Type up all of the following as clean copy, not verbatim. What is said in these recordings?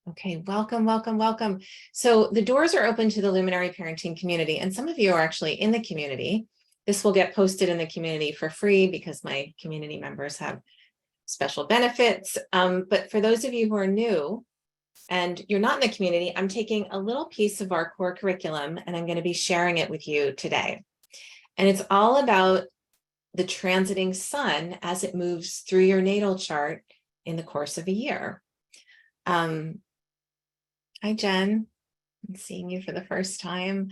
Okay, welcome, welcome, welcome. So the doors are open to the Luminary parenting community, and some of you are actually in the community. This will get posted in the community for free because my community members have special benefits. But for those of you who are new and you're not in the community, I'm taking a little piece of our core curriculum and I'm going to be sharing it with you today. And it's all about the transiting sun as it moves through your natal chart in the course of a year. Hi, Jen. I'm seeing you for the first time.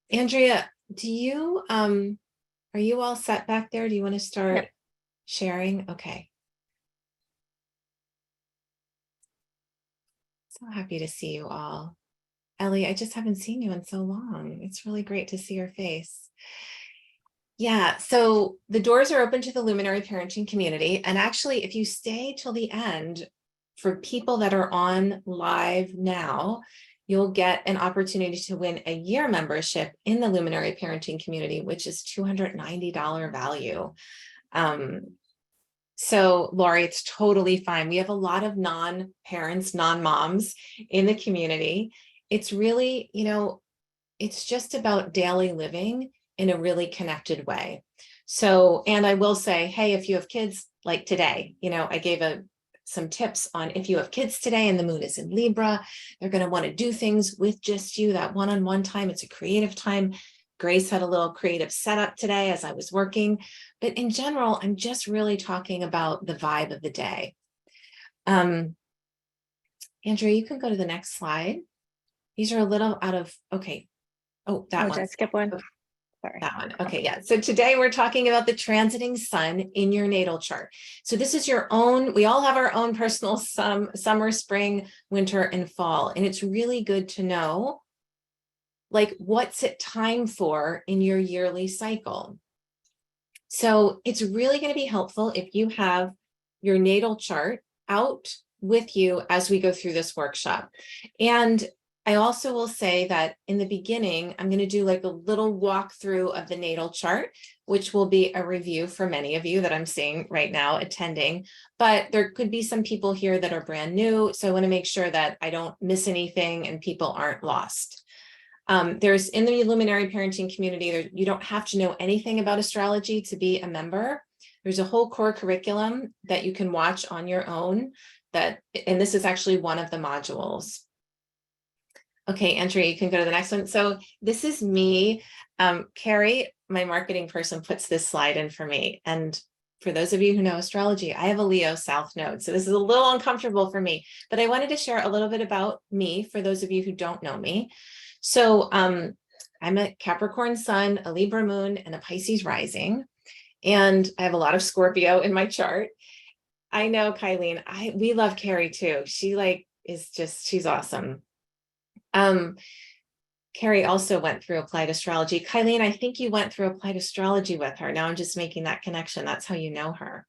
Andrea, are you all set back there? Do you want to start sharing? Okay. So happy to see you all. Ellie, I just haven't seen you in so long. It's really great to see your face. Yeah, so the doors are open to the Luminary parenting community. And actually, if you stay till the end, for people that are on live now, you'll get an opportunity to win a year membership in the Luminary parenting community, which is $290 value. So Laurie, it's totally fine. We have a lot of non-parents, non-moms in the community. It's really, it's just about daily living in a really connected way. So, and I will say, hey, if you have kids like today, I gave some tips on if you have kids today and the moon is in Libra, they're going to want to do things with just you, that one-on-one time. It's a creative time. Grace had a little creative setup today as I was working, but in general, I'm just really talking about the vibe of the day. Andrea, you can go to the next slide. These are a little out of, okay. Oh, that one. Did I skip one? Okay. Sorry. That one. Okay, yeah. So today we're talking about the transiting sun in your natal chart. So this is your own, we all have our own personal summer, spring, winter, and fall. And it's really good to know, like, what's it time for in your yearly cycle. So it's really going to be helpful if you have your natal chart out with you as we go through this workshop. And I also will say that in the beginning, I'm going to do like a little walkthrough of the natal chart, which will be a review for many of you that I'm seeing right now attending. But there could be some people here that are brand new. So I want to make sure that I don't miss anything and people aren't lost. There's in the Luminary parenting community, you don't have to know anything about astrology to be a member. There's a whole core curriculum that you can watch on your own and this is actually one of the modules. Okay, Andrea, you can go to the next one. So this is me. Carrie, my marketing person, puts this slide in for me. And for those of you who know astrology, I have a Leo South Node. So this is a little uncomfortable for me, but I wanted to share a little bit about me for those of you who don't know me. So I'm a Capricorn sun, a Libra moon, and a Pisces rising. And I have a lot of Scorpio in my chart. I know, Kylene, we love Carrie too. She she's awesome. Carrie also went through applied astrology. Kylene, I think you went through applied astrology with her. Now I'm just making that connection. That's how you know her.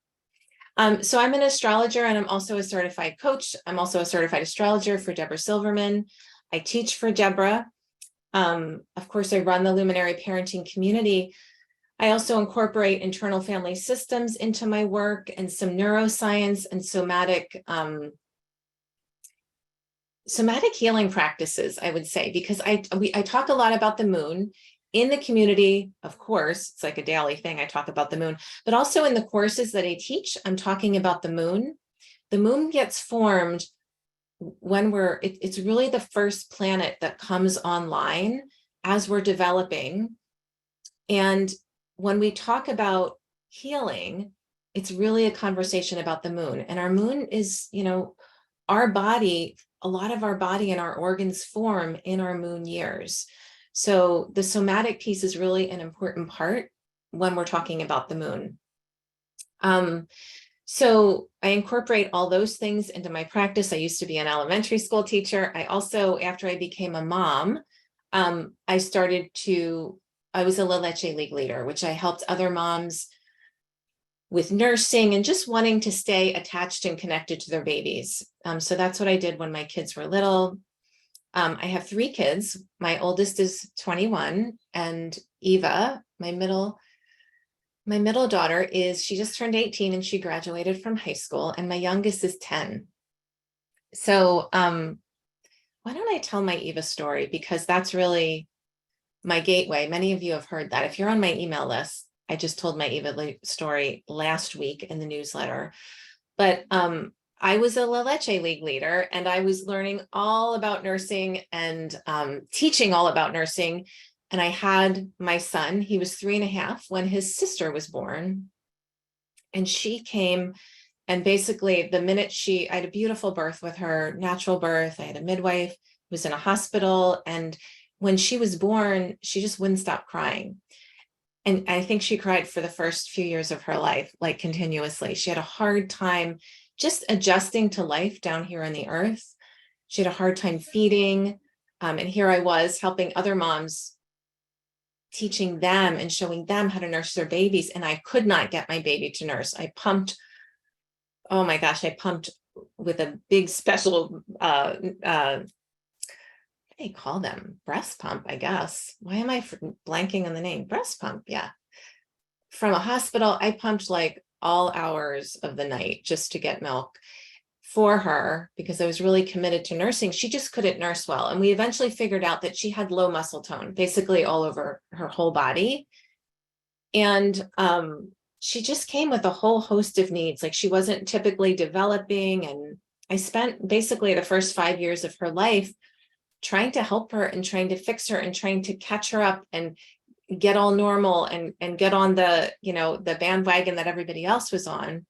So I'm an astrologer and I'm also a certified coach. I'm also a certified astrologer for Deborah Silverman. I teach for Deborah. Of course, I run the Luminary parenting community. I also incorporate internal family systems into my work and some neuroscience and somatic healing practices, I would say, because I talk a lot about the moon in the community. Of course, it's like a daily thing. I talk about the moon, but also in the courses that I teach, I'm talking about the moon. The moon gets formed when it's really the first planet that comes online as we're developing. And when we talk about healing, it's really a conversation about the moon. And our moon is, our body, a lot of our body and our organs form in our moon years. So the somatic piece is really an important part when we're talking about the moon. So I incorporate all those things into my practice. I used to be an elementary school teacher. I also, after I became a mom, I was a La Leche League leader, which I helped other moms with nursing and just wanting to stay attached and connected to their babies. So that's what I did when my kids were little. I have 3 kids. My oldest is 21, and Eva, my middle My middle daughter she just turned 18 and she graduated from high school, and my youngest is 10. So why don't I tell my Eva story? Because that's really my gateway. Many of you have heard that. If you're on my email list, I just told my Eva story last week in the newsletter. But I was a La Leche League leader, and I was learning all about nursing and teaching all about nursing. And I had my son, he was 3.5 when his sister was born. And she came, and basically the minute I had a beautiful birth with her, natural birth. I had a midwife, was in a hospital. And when she was born, she just wouldn't stop crying. And I think she cried for the first few years of her life, like continuously. She had a hard time just adjusting to life down here on the earth. She had a hard time feeding. And here I was helping other moms, teaching them and showing them how to nurse their babies. And I could not get my baby to nurse. I pumped with a big special, what do they call them? Breast pump, I guess. Why am I blanking on the name? Breast pump, yeah. From a hospital, I pumped like all hours of the night just to get milk for her because I was really committed to nursing. She just couldn't nurse well. And we eventually figured out that she had low muscle tone, basically all over her whole body. And she just came with a whole host of needs. Like she wasn't typically developing. And I spent basically the first 5 years of her life trying to help her and trying to fix her and trying to catch her up and get all normal and get on the bandwagon that everybody else was on.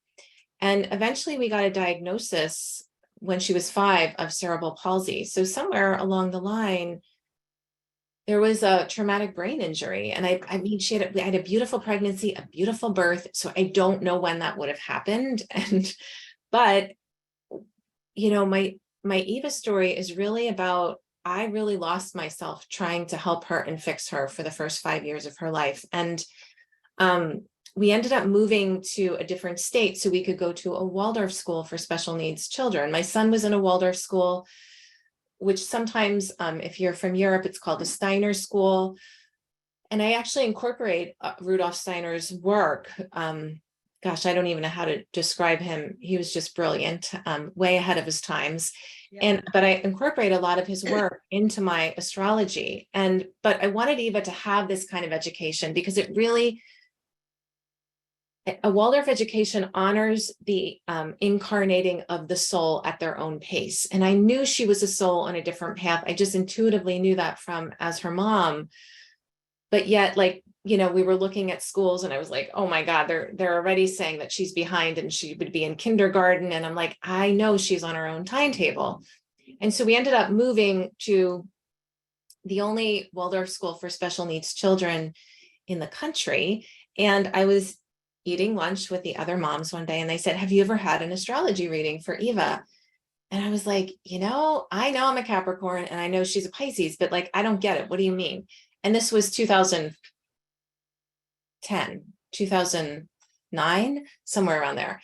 And eventually we got a diagnosis when she was 5 of cerebral palsy. So somewhere along the line, there was a traumatic brain injury. And I mean, I had a beautiful pregnancy, a beautiful birth. So I don't know when that would have happened. But my Eva story is really about, I really lost myself trying to help her and fix her for the first 5 years of her life. And we ended up moving to a different state so we could go to a Waldorf school for special needs children. My son was in a Waldorf school, which sometimes, if you're from Europe, it's called a Steiner school. And I actually incorporate Rudolf Steiner's work. Gosh, I don't even know how to describe him. He was just brilliant, way ahead of his times. Yeah. But I incorporate a lot of his work into my astrology. But I wanted Eva to have this kind of education because a Waldorf education honors the incarnating of the soul at their own pace. And I knew she was a soul on a different path. I just intuitively knew that as her mom. But yet, we were looking at schools and I was like, oh my God, they're already saying that she's behind and she would be in kindergarten. And I'm like, I know she's on her own timetable. And so we ended up moving to the only Waldorf school for special needs children in the country. And I was eating lunch with the other moms one day and they said, have you ever had an astrology reading for Eva? And I was like, I know I'm a Capricorn and I know she's a Pisces, but I don't get it. What do you mean? And this was 2010, 2009, somewhere around there.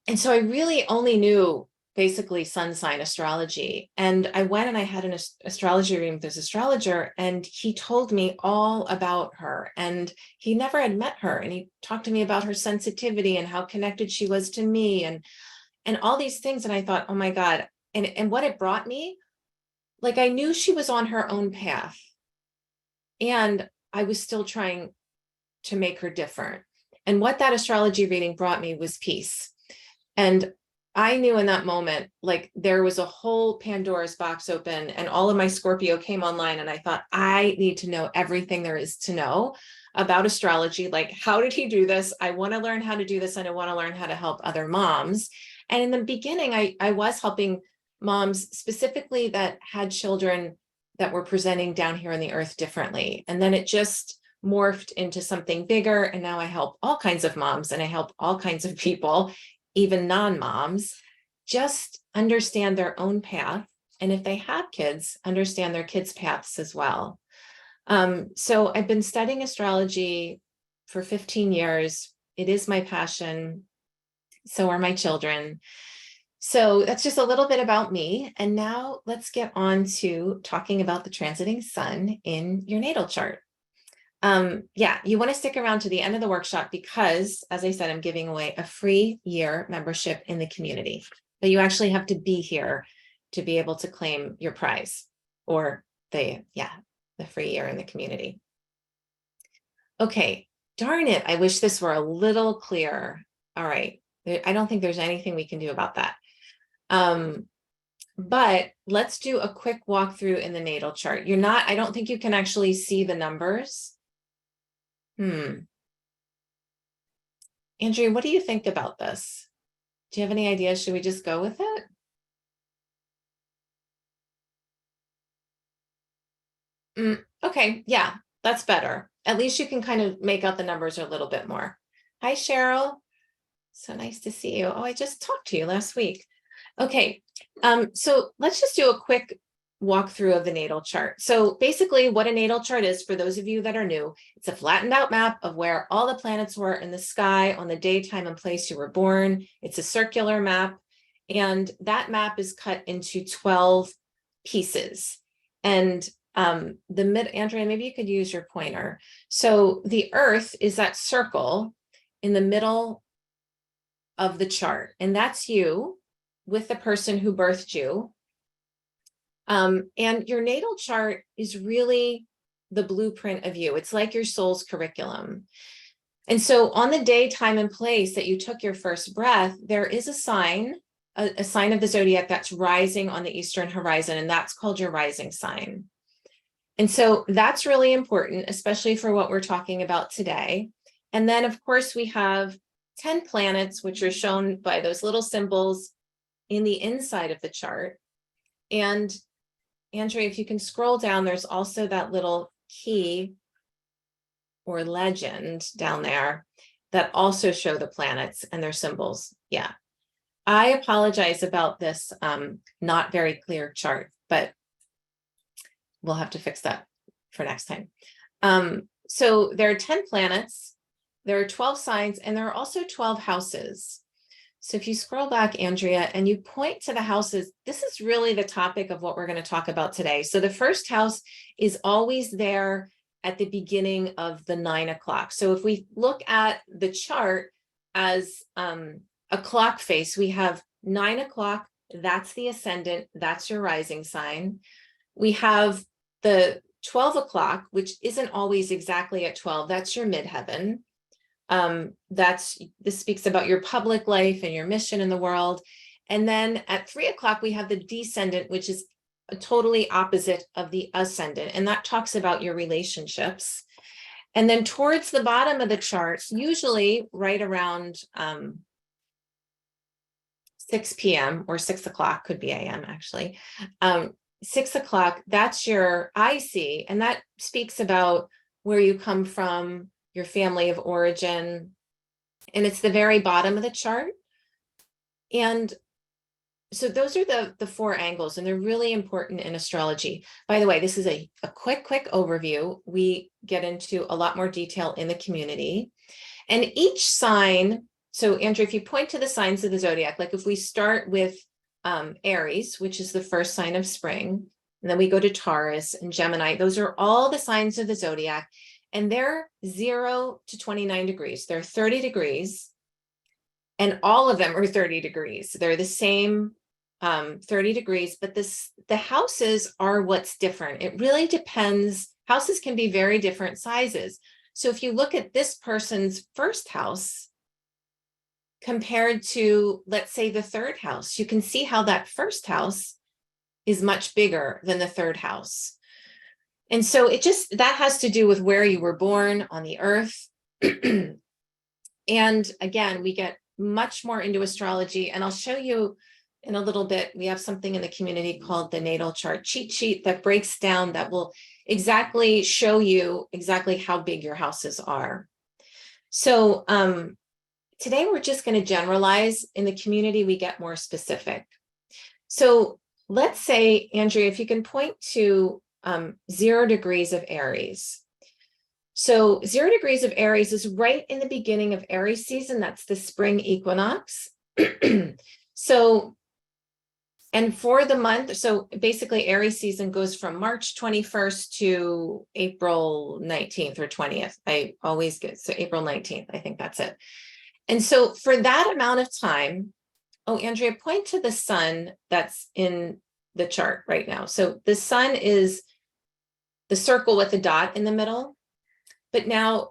And so I really only knew basically sun sign astrology. And I went and I had an astrology reading with this astrologer, and he told me all about her. And he never had met her. And he talked to me about her sensitivity and how connected she was to me and all these things. And I thought, oh my God. And what it brought me, I knew she was on her own path. And I was still trying to make her different. And what that astrology reading brought me was peace. And I knew in that moment, there was a whole Pandora's box open and all of my Scorpio came online. And I thought, I need to know everything there is to know about astrology. How did he do this? I want to learn how to do this. And I want to learn how to help other moms. And in the beginning, I was helping moms specifically that had children that were presenting down here on the earth differently. And then it just morphed into something bigger. And now I help all kinds of moms and I help all kinds of people, even non-moms, just understand their own path. And if they have kids, understand their kids' paths as well. So I've been studying astrology for 15 years. It is my passion. So are my children. So that's just a little bit about me. And now let's get on to talking about the transiting sun in your natal chart. Yeah, you want to stick around to the end of the workshop because, as I said, I'm giving away a free year membership in the community. But you actually have to be here to be able to claim your prize or the free year in the community. Okay, darn it. I wish this were a little clearer. All right. I don't think there's anything we can do about that. But let's do a quick walkthrough in the natal chart. I don't think you can actually see the numbers. Andrea, what do you think about this? Do you have any ideas? Should we just go with it? Okay, yeah, that's better. At least you can kind of make out the numbers a little bit more. Hi, Cheryl. So nice to see you. Oh, I just talked to you last week. Okay, so let's just do a quick walkthrough of the natal chart. So basically what a natal chart is, for those of you that are new, it's a flattened out map of where all the planets were in the sky on the day, time, and place you were born. It's a circular map, and that map is cut into 12 pieces. And Andrea, maybe you could use your pointer. So the Earth is that circle in the middle of the chart, and that's you with the person who birthed you. And your natal chart is really the blueprint of you. It's like your soul's curriculum. And so on the day, time, and place that you took your first breath, there is a sign of the zodiac that's rising on the eastern horizon, and that's called your rising sign. And so that's really important, especially for what we're talking about today. And then, of course, we have 10 planets, which are shown by those little symbols in the inside of the chart. And Andrea, if you can scroll down, there's also that little key or legend down there that also show the planets and their symbols. Yeah. I apologize about this not very clear chart, but we'll have to fix that for next time. So there are 10 planets, there are 12 signs, and there are also 12 houses. So if you scroll back, Andrea, and you point to the houses, this is really the topic of what we're going to talk about today. So the first house is always there at the beginning of the 9 o'clock. So if we look at the chart as a clock face, we have 9 o'clock, that's the ascendant, that's your rising sign. We have the 12 o'clock, which isn't always exactly at 12, that's your midheaven. This speaks about your public life and your mission in the world. And then at 3 o'clock, we have the descendant, which is totally opposite of the ascendant. And that talks about your relationships. And then towards the bottom of the chart, usually right around 6 p.m. or 6 o'clock, could be a.m. actually. 6 o'clock, that's your IC, and that speaks about where you come from, your family of origin, and it's the very bottom of the chart. And so those are the 4 angles, and they're really important in astrology. By the way, this is a quick overview. We get into a lot more detail in the community. And each sign, so Andrew, if you point to the signs of the zodiac, like if we start with Aries, which is the first sign of spring, and then we go to Taurus and Gemini, those are all the signs of the zodiac. And they're 0 to 29 degrees. They're 30 degrees, and all of them are 30 degrees. They're the same 30 degrees, but the houses are what's different. It really depends. Houses can be very different sizes. So if you look at this person's first house compared to, let's say, the third house, you can see how that first house is much bigger than the third house. And so that has to do with where you were born on the earth. And again, we get much more into astrology, and I'll show you in a little bit. We have something in the community called the natal chart cheat sheet that breaks down, that will exactly show you exactly how big your houses are. So today we're just going to generalize. In the community, we get more specific. So let's say, Andrea, if you can point to 0 degrees of Aries. So 0 degrees of Aries is right in the beginning of Aries season. That's the spring equinox. So And for the month, so basically Aries season goes from March 21st to April 19th or 20th. I always get, so April 19th, I think that's it. And so for that amount of time, oh, Andrea, point to the sun that's in the chart right now. So the sun is the circle with the dot in the middle, but now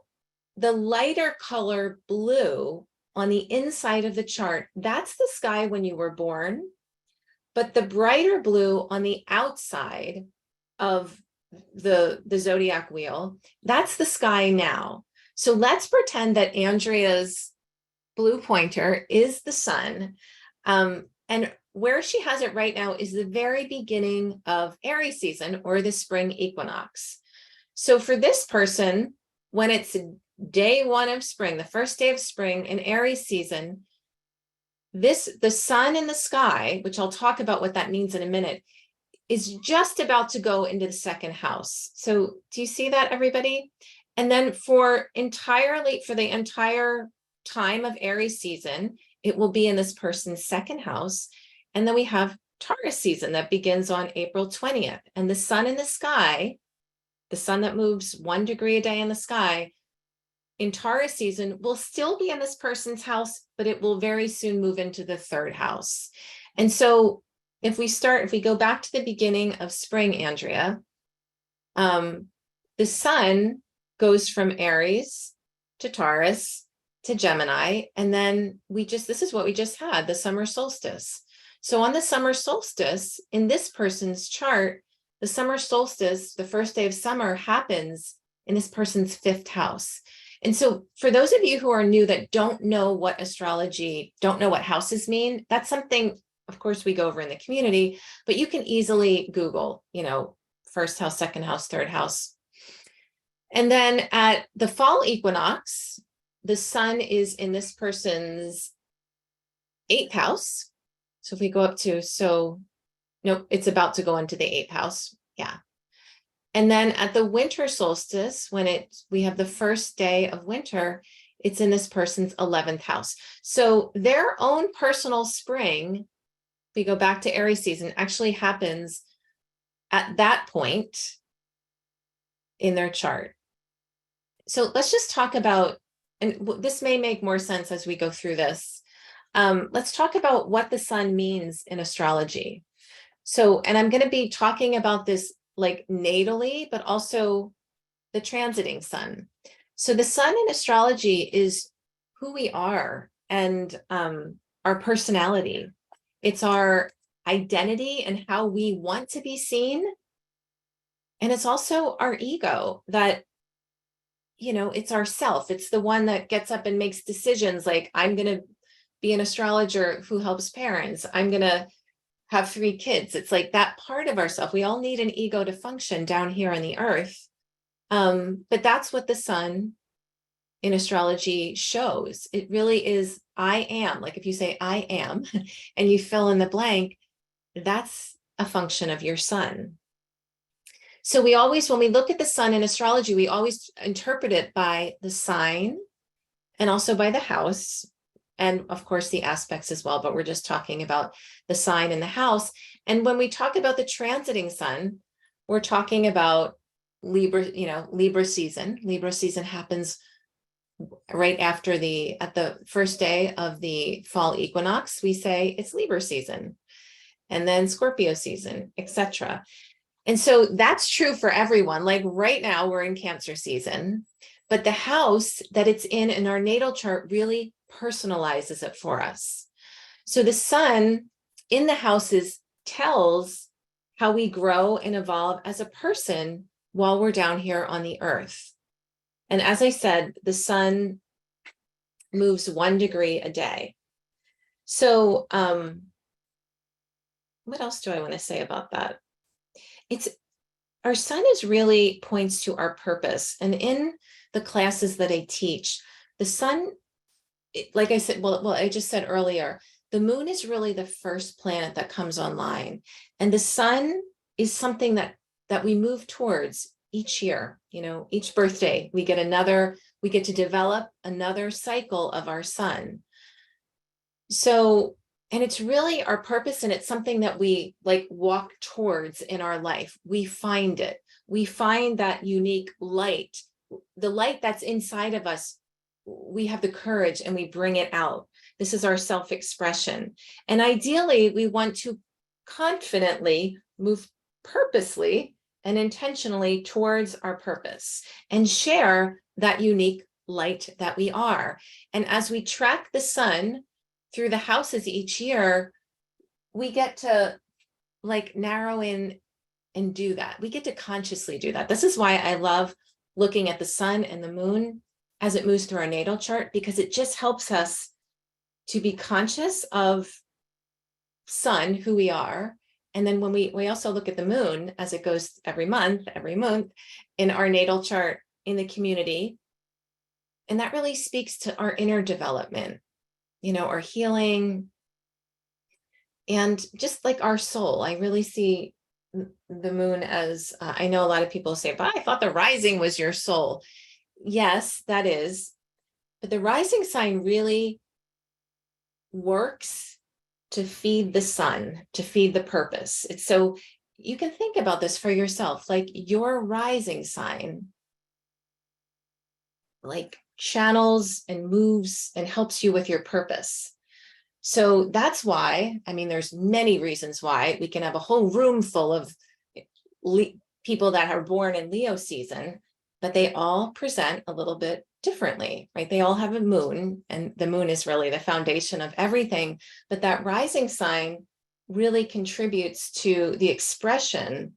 the lighter color blue on the inside of the chart, that's the sky when you were born. But the brighter blue on the outside of the zodiac wheel, that's the sky now. So let's pretend that Andrea's blue pointer is the sun. And where she has it right now is the very beginning of Aries season, or the spring equinox. So for this person, when it's day one of spring, the first day of spring in Aries season, the sun in the sky, which I'll talk about what that means in a minute, is just about to go into the second house. So do you see that, everybody? And then for the entire time of Aries season, it will be in this person's second house. And then we have Taurus season that begins on April 20th. And the sun in the sky, the sun that moves 1 degree a day in the sky, in Taurus season will still be in this person's house, but it will very soon move into the third house. And so if we go back to the beginning of spring, Andrea, the sun goes from Aries to Taurus to Gemini. And then this is what we just had, the summer solstice. So on the summer solstice in this person's chart, the summer solstice, the first day of summer, happens in this person's fifth house. And so for those of you who are new that don't know what astrology, don't know what houses mean, that's something, of course, we go over in the community, but you can easily Google, first house, second house, third house. And then at the fall equinox, the sun is in this person's eighth house. So if we go up to, it's about to go into the eighth house. Yeah. And then at the winter solstice, when we have the first day of winter, it's in this person's 11th house. So their own personal spring, we go back to Aries season, actually happens at that point in their chart. So let's just talk about, and this may make more sense as we go through this. Let's talk about what the sun means in astrology. So, and I'm going to be talking about this like natally, but also the transiting sun. So the sun in astrology is who we are and our personality. It's our identity and how we want to be seen. And it's also our ego that, it's ourself. It's the one that gets up and makes decisions like, I'm going to be an astrologer who helps parents. I'm going to have 3 kids. It's like that part of ourselves. We all need an ego to function down here on the earth. But that's what the sun in astrology shows. It really is, I am. Like if you say I am and you fill in the blank, that's a function of your sun. So when we look at the sun in astrology, we always interpret it by the sign and also by the house. And of course, the aspects as well, but we're just talking about the sign in the house. And when we talk about the transiting sun, we're talking about Libra season. Libra season happens right after at the first day of the fall equinox. We say it's Libra season, and then Scorpio season, etc. And so that's true for everyone. Like right now we're in Cancer season, but the house that it's in our natal chart really personalizes it for us. So the sun in the houses tells how we grow and evolve as a person while we're down here on the earth. And as I said, the sun moves 1 degree a day. So what else do I want to say about that? Our sun really points to our purpose. And in the classes that I teach, the sun, like I said, I just said earlier, the moon is really the first planet that comes online. And the sun is something that we move towards each year. Each birthday, we get to develop another cycle of our sun. So, And it's really our purpose, and it's something that we like walk towards in our life. We find it. We find that unique light, the light that's inside of us. We have the courage and we bring it out. This is our self-expression. And ideally, we want to confidently move purposely and intentionally towards our purpose and share that unique light that we are. And as we track the sun through the houses each year, we get to like narrow in and do that. We get to consciously do that. This is why I love looking at the sun and the moon as it moves through our natal chart, because it just helps us to be conscious of sun, who we are. And then when we also look at the moon as it goes every month in our natal chart in the community. And that really speaks to our inner development, our healing, and just like our soul. I really see the moon as, I know a lot of people say, but I thought the rising was your soul. Yes, that is. But the rising sign really works to feed the sun, to feed the purpose. It's so you can think about this for yourself, like your rising sign, like channels and moves and helps you with your purpose. So that's why, there's many reasons why. We can have a whole room full of people that are born in Leo season, but they all present a little bit differently, right? They all have a moon, and the moon is really the foundation of everything. But that rising sign really contributes to the expression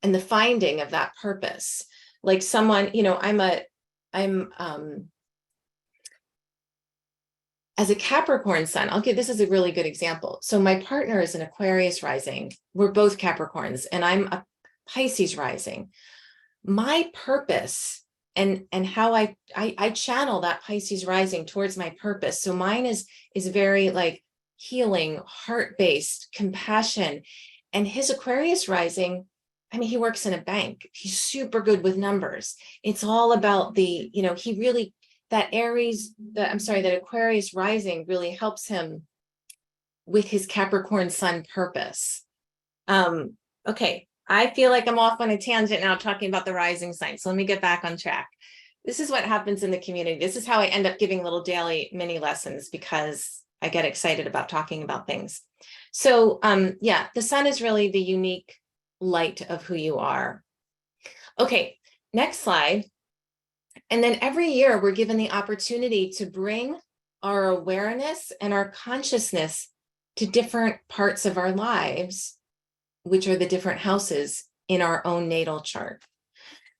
and the finding of that purpose. Like someone, as a Capricorn sun, this is a really good example. So my partner is an Aquarius rising. We're both Capricorns, and I'm a Pisces rising. My purpose and how I channel that Pisces rising towards my purpose. So mine is very like healing, heart-based, compassion. And his Aquarius rising, he works in a bank. He's super good with numbers. It's all about that Aquarius rising really helps him with his Capricorn sun purpose. Okay, I feel like I'm off on a tangent now talking about the rising sign. So let me get back on track. This is what happens in the community. This is how I end up giving little daily mini lessons, because I get excited about talking about things. So the sun is really the unique light of who you are. Okay, next slide. And then every year we're given the opportunity to bring our awareness and our consciousness to different parts of our lives, which are the different houses in our own natal chart.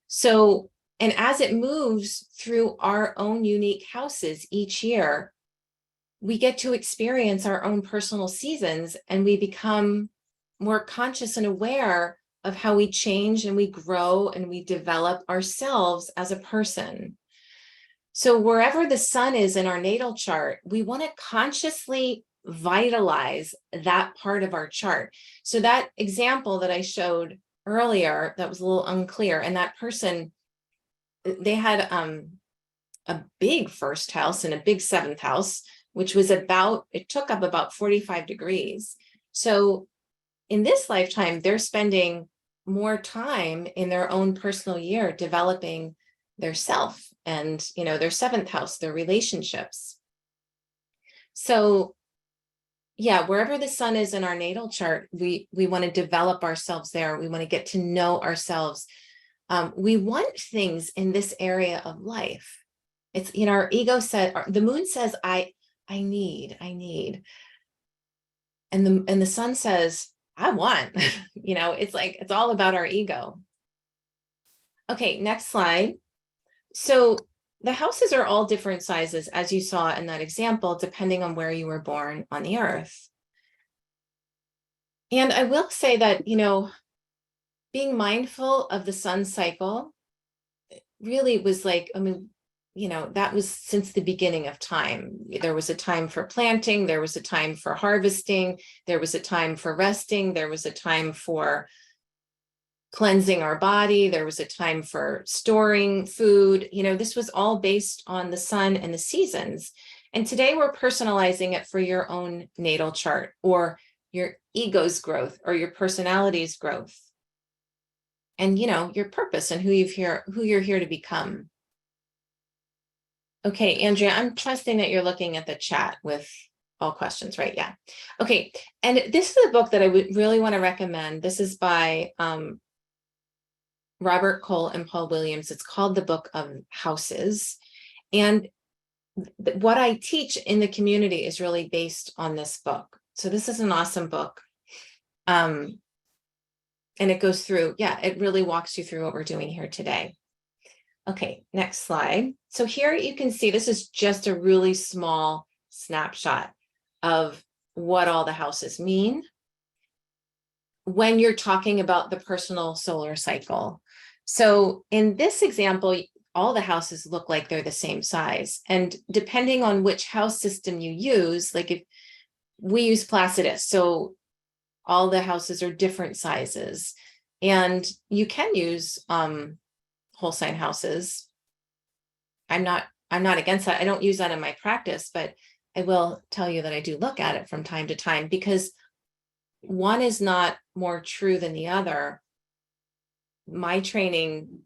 So, and as it moves through our own unique houses each year, we get to experience our own personal seasons, and we become more conscious and aware of how we change and we grow and we develop ourselves as a person. So wherever the sun is in our natal chart, we want to consciously vitalize that part of our chart. So that example that I showed earlier, that was a little unclear, and that person, they had a big first house and a big seventh house, which was it took up about 45 degrees. So in this lifetime, they're spending more time in their own personal year developing their self and, their seventh house, their relationships. So wherever the sun is in our natal chart, we want to develop ourselves there. We want to get to know ourselves. We want things in this area of life. It's, our ego the moon says, I need. And the sun says, I want. It's all about our ego. Okay, next slide. So the houses are all different sizes, as you saw in that example, depending on where you were born on the earth. And I will say that, being mindful of the sun cycle really was that was since the beginning of time. There was a time for planting, there was a time for harvesting, there was a time for resting, there was a time for cleansing our body, there was a time for storing food. This was all based on the sun and the seasons. And today we're personalizing it for your own natal chart or your ego's growth or your personality's growth. And your purpose and who you're here to become. Okay, Andrea, I'm trusting that you're looking at the chat with all questions, right? Yeah. Okay, and this is a book that I would really want to recommend. This is by Robert Cole and Paul Williams. It's called The Book of Houses. And what I teach in the community is really based on this book. So this is an awesome book. And it goes through, it really walks you through what we're doing here today. Okay, next slide. So here you can see this is just a really small snapshot of what all the houses mean when you're talking about the personal solar cycle. So in this example, all the houses look like they're the same size. And depending on which house system you use, like if we use Placidus, so all the houses are different sizes. And you can use whole sign houses. I'm not against that. I don't use that in my practice, but I will tell you that I do look at it from time to time because one is not more true than the other. My training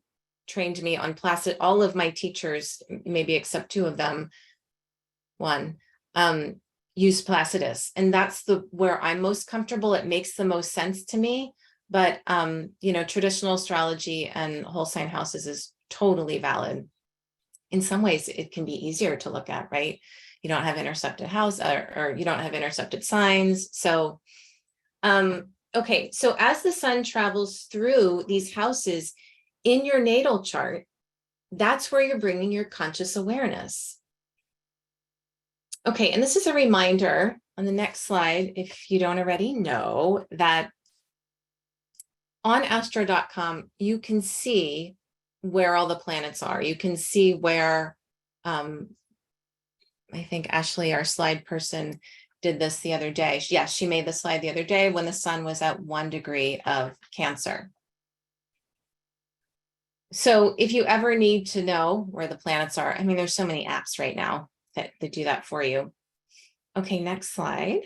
trained me on Placid. All of my teachers, maybe except two of them, use Placidus, and that's where I'm most comfortable. It makes the most sense to me. But traditional astrology and whole sign houses is totally valid. In some ways, it can be easier to look at, right? You don't have intercepted house or you don't have intercepted signs. So, okay. So as the sun travels through these houses in your natal chart, that's where you're bringing your conscious awareness. Okay. And this is a reminder on the next slide, if you don't already know, that on astro.com, you can see where all the planets are. You can see where, I think Ashley, our slide person, did this the other day. Yes, she made the slide the other day when the sun was at 1 degree of Cancer. So if you ever need to know where the planets are, I mean, there's so many apps right now that do that for you. Okay, next slide.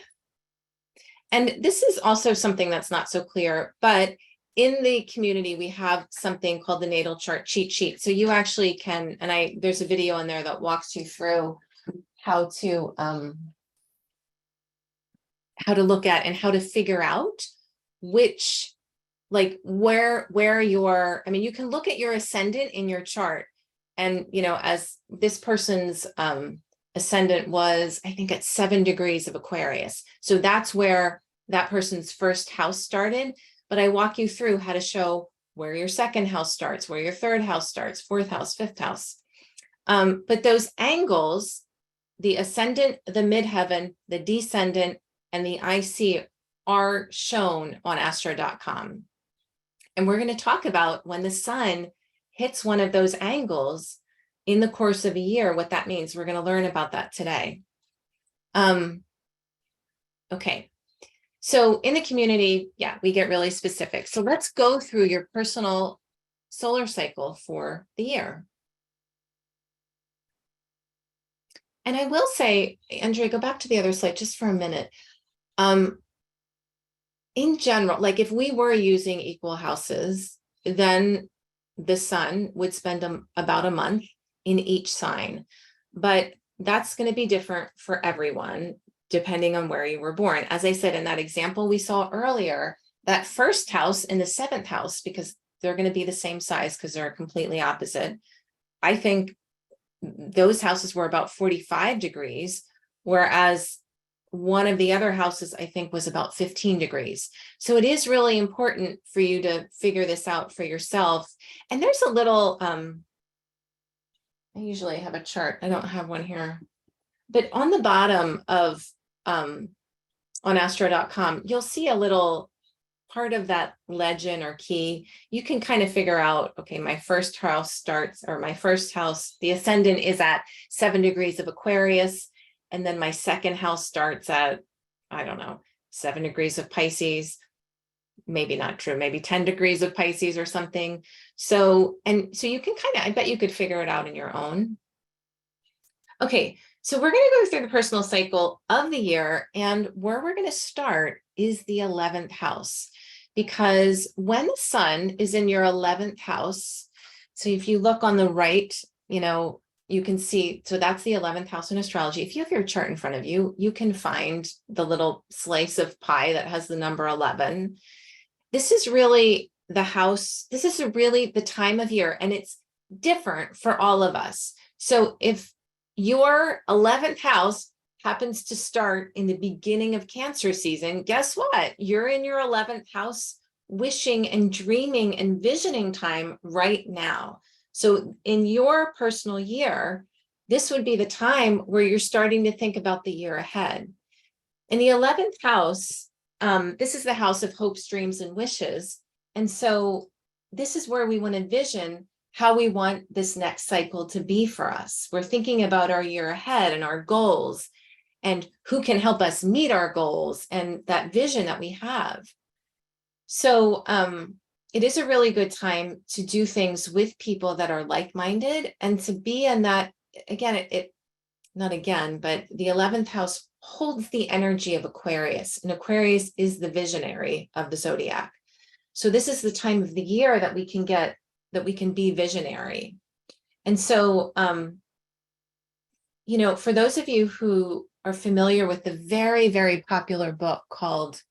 And this is also something that's not so clear, but in the community, we have something called the natal chart cheat sheet. So you actually can, and there's a video in there that walks you through how to look at and how to figure out which, like where your, I mean, you can look at your ascendant in your chart, and as this person's ascendant was, I think, at 7 degrees of Aquarius. So that's where that person's first house started. But I walk you through how to show where your second house starts, where your third house starts, fourth house, fifth house. But those angles, the ascendant, the midheaven, the descendant, and the IC are shown on astro.com. And we're going to talk about when the sun hits one of those angles in the course of a year, what that means. We're going to learn about that today. Okay. So in the community, we get really specific. So let's go through your personal solar cycle for the year. And I will say, Andrea, go back to the other slide just for a minute. In general, like if we were using equal houses, then the sun would spend about a month in each sign. But that's going to be different for everyone, depending on where you were born. As I said, in that example we saw earlier, that first house in the 7th house, because they're going to be the same size because they're completely opposite. I think those houses were about 45 degrees, whereas one of the other houses, I think, was about 15 degrees. So it is really important for you to figure this out for yourself. And there's a little, I usually have a chart. I don't have one here. But on the bottom of, on astro.com, you'll see a little part of that legend or key. You can kind of figure out, okay, my first house starts, or my first house, the ascendant is at 7 degrees of Aquarius. And then my second house starts at, I don't know, 7 degrees of Pisces. Maybe not true, maybe 10 degrees of Pisces or something. So you can kind of, I bet you could figure it out in your own. Okay, So we're going to go through the personal cycle of the year, and where we're going to start is the 11th house, because when the sun is in your 11th house, so if you look on the right, you can see, so that's the 11th house in astrology. If you have your chart in front of you, you can find the little slice of pie that has the number 11. This is really the house. This is really the time of year, and it's different for all of us. So if your 11th house happens to start in the beginning of Cancer season, guess what? You're in your 11th house wishing and dreaming and visioning time right now. So in your personal year, this would be the time where you're starting to think about the year ahead. In the 11th house, this is the house of hopes, dreams, and wishes. And so this is where we want to vision how we want this next cycle to be for us. We're thinking about our year ahead and our goals and who can help us meet our goals and that vision that we have. So it is a really good time to do things with people that are like-minded and to be in that, again, not again, but the 11th house holds the energy of Aquarius, and Aquarius is the visionary of the zodiac. So this is the time of the year that we can be visionary. And so, for those of you who are familiar with the very, very popular book called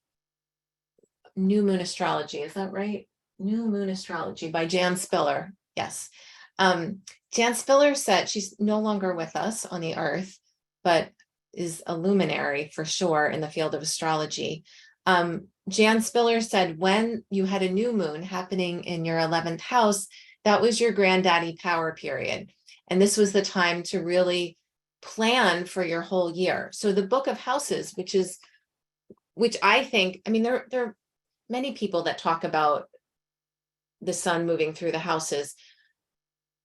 New Moon Astrology, is that right? New Moon Astrology by Jan Spiller. Yes. Jan Spiller said, she's no longer with us on the earth, but is a luminary for sure in the field of astrology. Jan Spiller said, when you had a new moon happening in your 11th house, that was your granddaddy power period. And this was the time to really plan for your whole year. So the book of houses, which I think, there are many people that talk about the sun moving through the houses.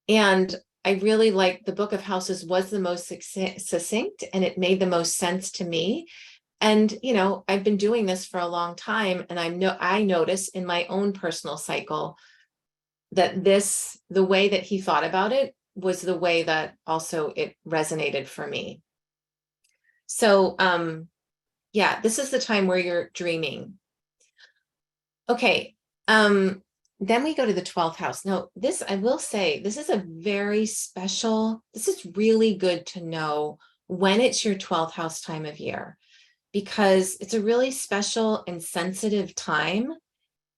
And I really like the book of houses was the most succinct, and it made the most sense to me. And, I've been doing this for a long time, and I notice in my own personal cycle that the way that he thought about it was the way that also it resonated for me. So, this is the time where you're dreaming. Okay. Then we go to the 12th house. Now, I will say, this is a very special, this is really good to know when it's your 12th house time of year, because it's a really special and sensitive time.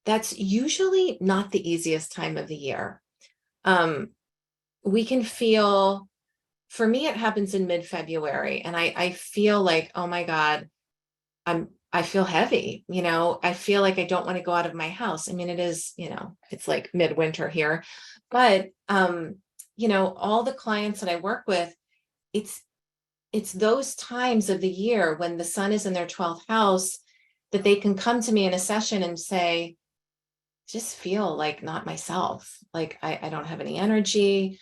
That's usually not the easiest time of the year. We can feel, for me, it happens in mid-February, and I feel like, oh my God, I feel heavy, I feel like I don't want to go out of my house. It is, it's like midwinter here, but, all the clients that I work with, it's those times of the year when the sun is in their 12th house that they can come to me in a session and say, just feel like not myself. Like I don't have any energy,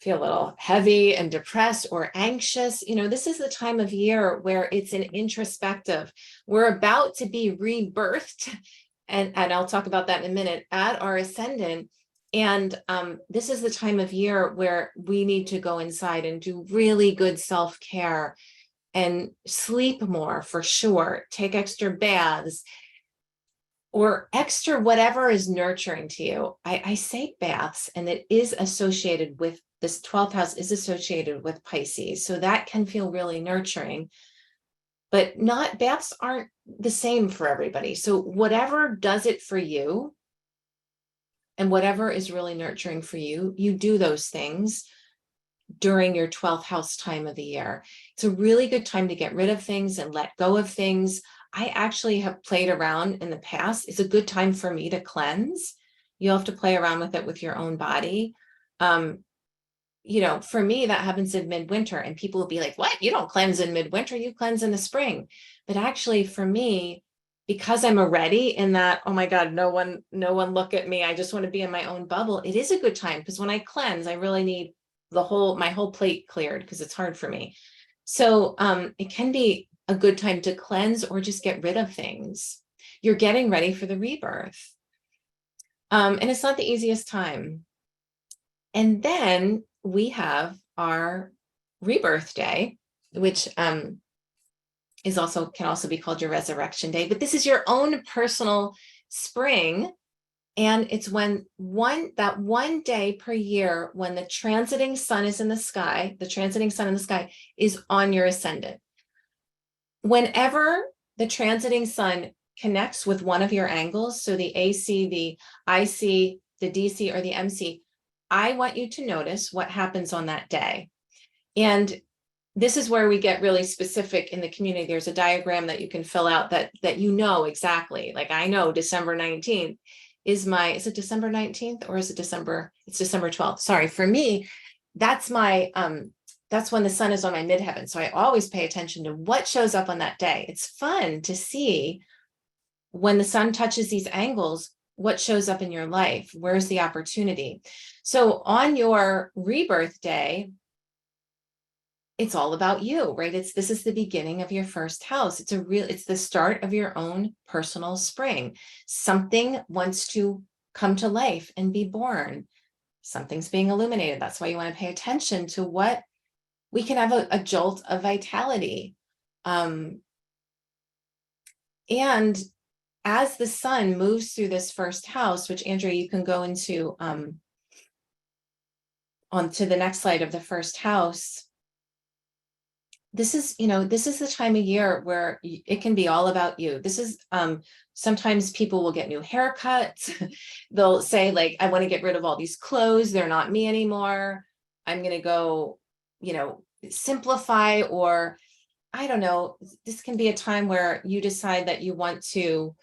feel a little heavy and depressed or anxious. This is the time of year where it's an introspective. We're about to be rebirthed, and I'll talk about that in a minute, at our ascendant. And this is the time of year where we need to go inside and do really good self-care and sleep more, for sure. Take extra baths or extra whatever is nurturing to you. I say baths, and it is associated with this 12th house is associated with Pisces. So that can feel really nurturing, but baths aren't the same for everybody. So whatever does it for you and whatever is really nurturing for you, you do those things during your 12th house time of the year. It's a really good time to get rid of things and let go of things. I actually have played around in the past. It's a good time for me to cleanse. You'll have to play around with it with your own body. For me, that happens in midwinter, and people will be like, what? You don't cleanse in midwinter, you cleanse in the spring. But actually for me, because I'm already in that, oh my God, no one look at me, I just want to be in my own bubble. It is a good time, because when I cleanse, I really need my whole plate cleared, because it's hard for me. So it can be a good time to cleanse or just get rid of things. You're getting ready for the rebirth. And it's not the easiest time. And then we have our rebirth day, which can also be called your resurrection day, but this is your own personal spring. And it's when that one day per year when the transiting sun is in the sky, the transiting sun in the sky is on your ascendant. Whenever the transiting sun connects with one of your angles, so the AC, the IC, the DC, or the MC, I want you to notice what happens on that day. And this is where we get really specific in the community. There's a diagram that you can fill out that you know exactly. Like I know December 19th is it December 19th or is it December? It's December 12th. Sorry, for me, that's my that's when the sun is on my midheaven. So I always pay attention to what shows up on that day. It's fun to see when the sun touches these angles, what shows up in your life, where's the opportunity. So on your rebirth day, it's all about you, right? This is the beginning of your first house. It's the start of your own personal spring. Something wants to come to life and be born. Something's being illuminated. That's why you want to pay attention to what we can have a jolt of vitality. And as the sun moves through this first house, which Andrea, you can go into onto the next slide of the first house. This is the time of year where it can be all about you. This is sometimes people will get new haircuts. They'll say like, I want to get rid of all these clothes. They're not me anymore. I'm going to go, simplify, or I don't know. This can be a time where you decide that you want to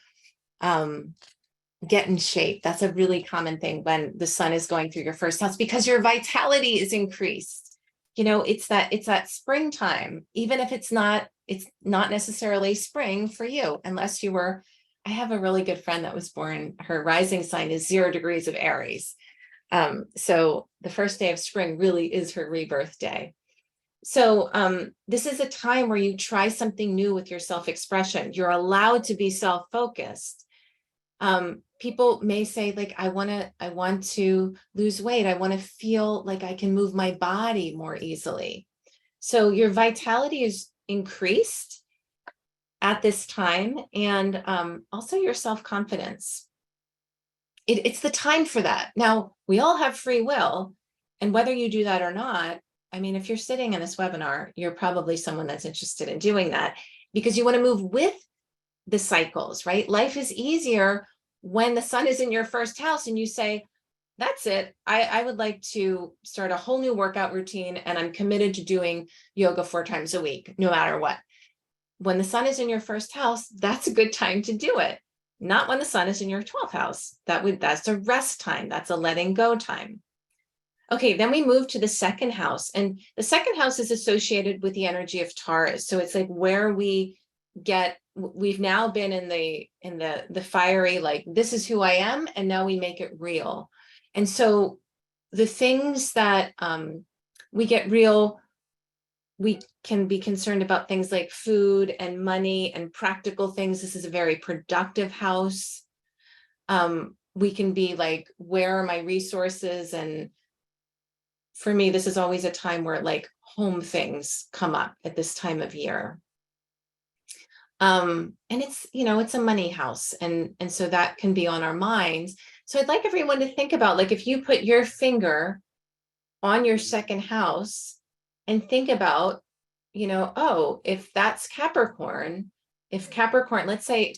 get in shape. That's a really common thing when the sun is going through your first house because your vitality is increased. It's that springtime, even if it's not necessarily spring for you, unless you were. I have a really good friend that was born, her rising sign is 0 degrees of Aries. So the first day of spring really is her rebirth day. So this is a time where you try something new with your self-expression. You're allowed to be self-focused. People may say like, I want to lose weight. I want to feel like I can move my body more easily. So your vitality is increased at this time, and also your self-confidence. It's the time for that. Now, we all have free will, and whether you do that or not, I mean, if you're sitting in this webinar, you're probably someone that's interested in doing that because you want to move with the cycles, right? Life is easier when the sun is in your first house and you say, that's it. I would like to start a whole new workout routine and I'm committed to doing yoga 4 times a week, no matter what. When the sun is in your first house, that's a good time to do it. Not when the sun is in your 12th house. That's a rest time. That's a letting go time. Okay, then we move to the second house, and the second house is associated with the energy of Taurus. So it's like where we've now been in the fiery, like, this is who I am, and now we make it real. And so the things that we get real, we can be concerned about things like food and money and practical things. This is a very productive house. We can be like, where are my resources? And for me, this is always a time where like home things come up at this time of year. And it's a money house. And so that can be on our minds. So I'd like everyone to think about, like, if you put your finger on your second house and think about, if that's Capricorn, let's say,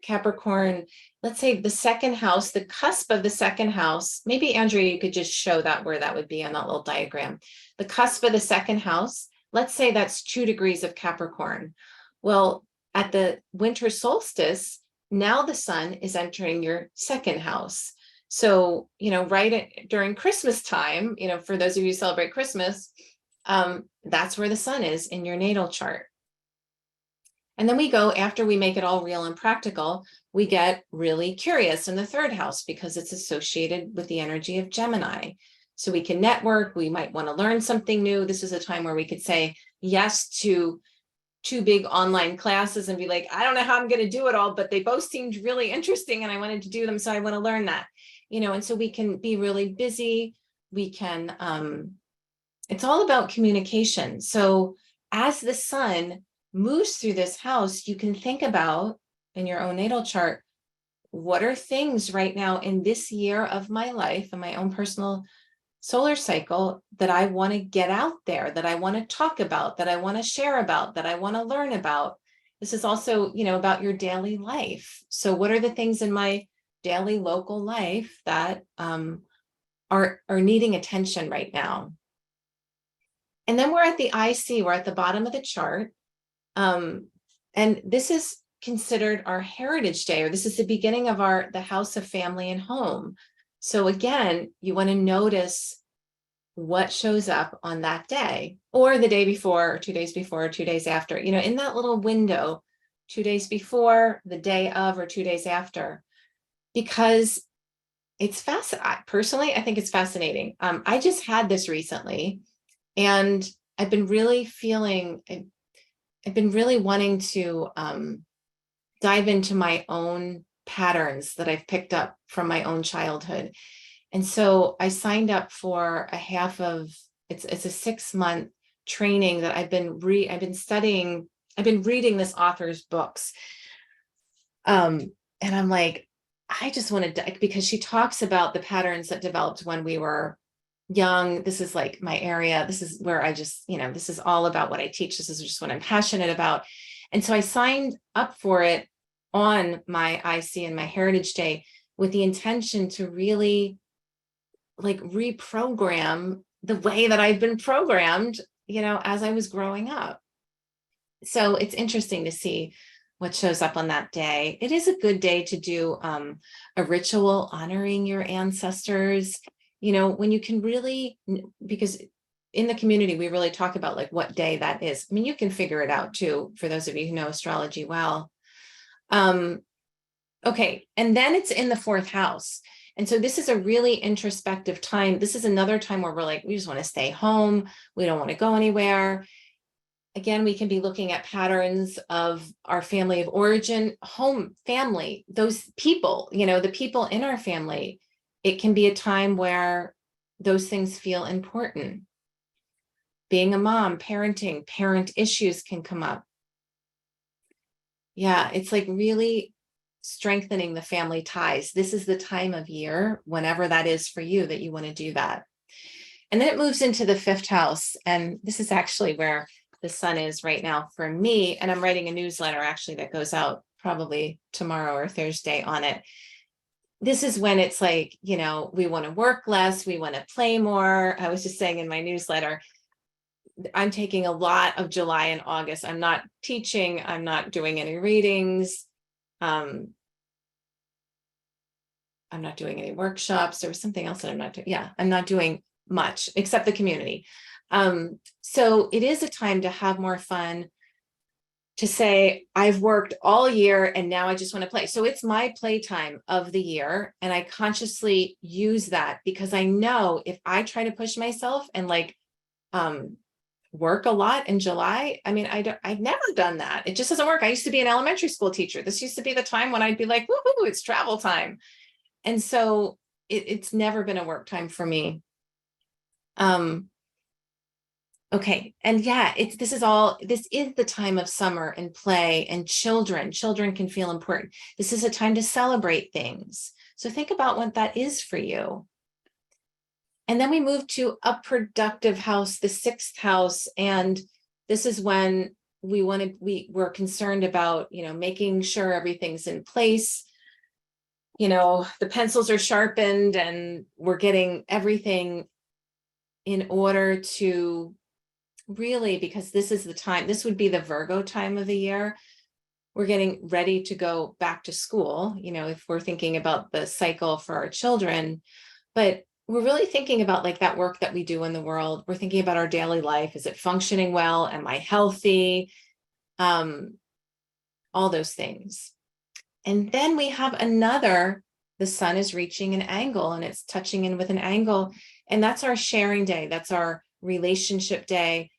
Capricorn, let's say the second house, the cusp of the second house, maybe Andrea, you could just show that where that would be on that little diagram. The cusp of the second house, let's say that's 2 degrees of Capricorn. Well, at the winter solstice, now the sun is entering your second house. So, right during Christmas time, for those of you who celebrate Christmas, that's where the sun is in your natal chart. And then we go, after we make it all real and practical, we get really curious in the third house because it's associated with the energy of Gemini. So we can network, we might want to learn something new. This is a time where we could say yes to 2 big online classes and be like, I don't know how I'm going to do it all, but they both seemed really interesting and I wanted to do them. So I want to learn that, and so we can be really busy. We can it's all about communication. So as the sun moves through this house, you can think about in your own natal chart, what are things right now in this year of my life and my own personal solar cycle that I want to get out there, that I want to talk about, that I want to share about, that I want to learn about. This is also, about your daily life. So what are the things in my daily local life that are needing attention right now? And then we're at the IC, we're at the bottom of the chart. And this is considered our Heritage Day, or this is the beginning of the House of Family and Home. So again, you want to notice what shows up on that day, or the day before, or 2 days before, or 2 days after, in that little window, 2 days before, the day of, or 2 days after, because it's fascinating. Personally, I think it's fascinating. I just had this recently, and I've been really wanting to dive into my own patterns that I've picked up from my own childhood. And so I signed up for it's a 6-month training that I've been studying. I've been reading this author's books. And I'm like, I just want to, because she talks about the patterns that developed when we were young. This is like my area. This is where I just, this is all about what I teach. This is just what I'm passionate about. And so I signed up for it on my IC and my Heritage Day with the intention to really reprogram the way that I've been programmed, as I was growing up. So it's interesting to see what shows up on that day. It is a good day to do a ritual honoring your ancestors, when you can really, because in the community, we really talk about what day that is. I mean, you can figure it out too, for those of you who know astrology well. Okay, and then it's in the 4th house. And so this is a really introspective time. This is another time where we just want to stay home. We don't want to go anywhere. Again, we can be looking at patterns of our family of origin, home, family, those people, the people in our family. It can be a time where those things feel important. Being a mom, parenting, parent issues can come up. Yeah, it's really strengthening the family ties. This is the time of year, whenever that is for you, that you want to do that. And then it moves into the 5th house. And this is actually where the sun is right now for me. And I'm writing a newsletter actually that goes out probably tomorrow or Thursday on it. This is when it's we want to work less, we want to play more. I was just saying in my newsletter, I'm taking a lot of July and August. I'm not teaching, I'm not doing any readings. I'm not doing any workshops. There was something else that I'm not doing. Yeah, I'm not doing much except the community. So it is a time to have more fun, to say, I've worked all year and now I just want to play. So it's my playtime of the year. And I consciously use that because I know if I try to push myself and work a lot in July, I've never done that. It just doesn't work. I used to be an elementary school teacher. This used to be the time when I'd be like, woohoo, it's travel time. And so it's never been a work time for me. Okay. And yeah, this is the time of summer and play and children can feel important. This is a time to celebrate things. So think about what that is for you. And then we move to a productive house, the 6th house. And this is when we're concerned about, making sure everything's in place. The pencils are sharpened and we're getting everything in order to really, because this is the time, this would be the Virgo time of the year. We're getting ready to go back to school, if we're thinking about the cycle for our children, but we're really thinking about that work that we do in the world. We're thinking about our daily life. Is it functioning well? Am I healthy? All those things. And then we have the sun is reaching an angle and it's touching in with an angle. And that's our sharing day. That's our relationship day.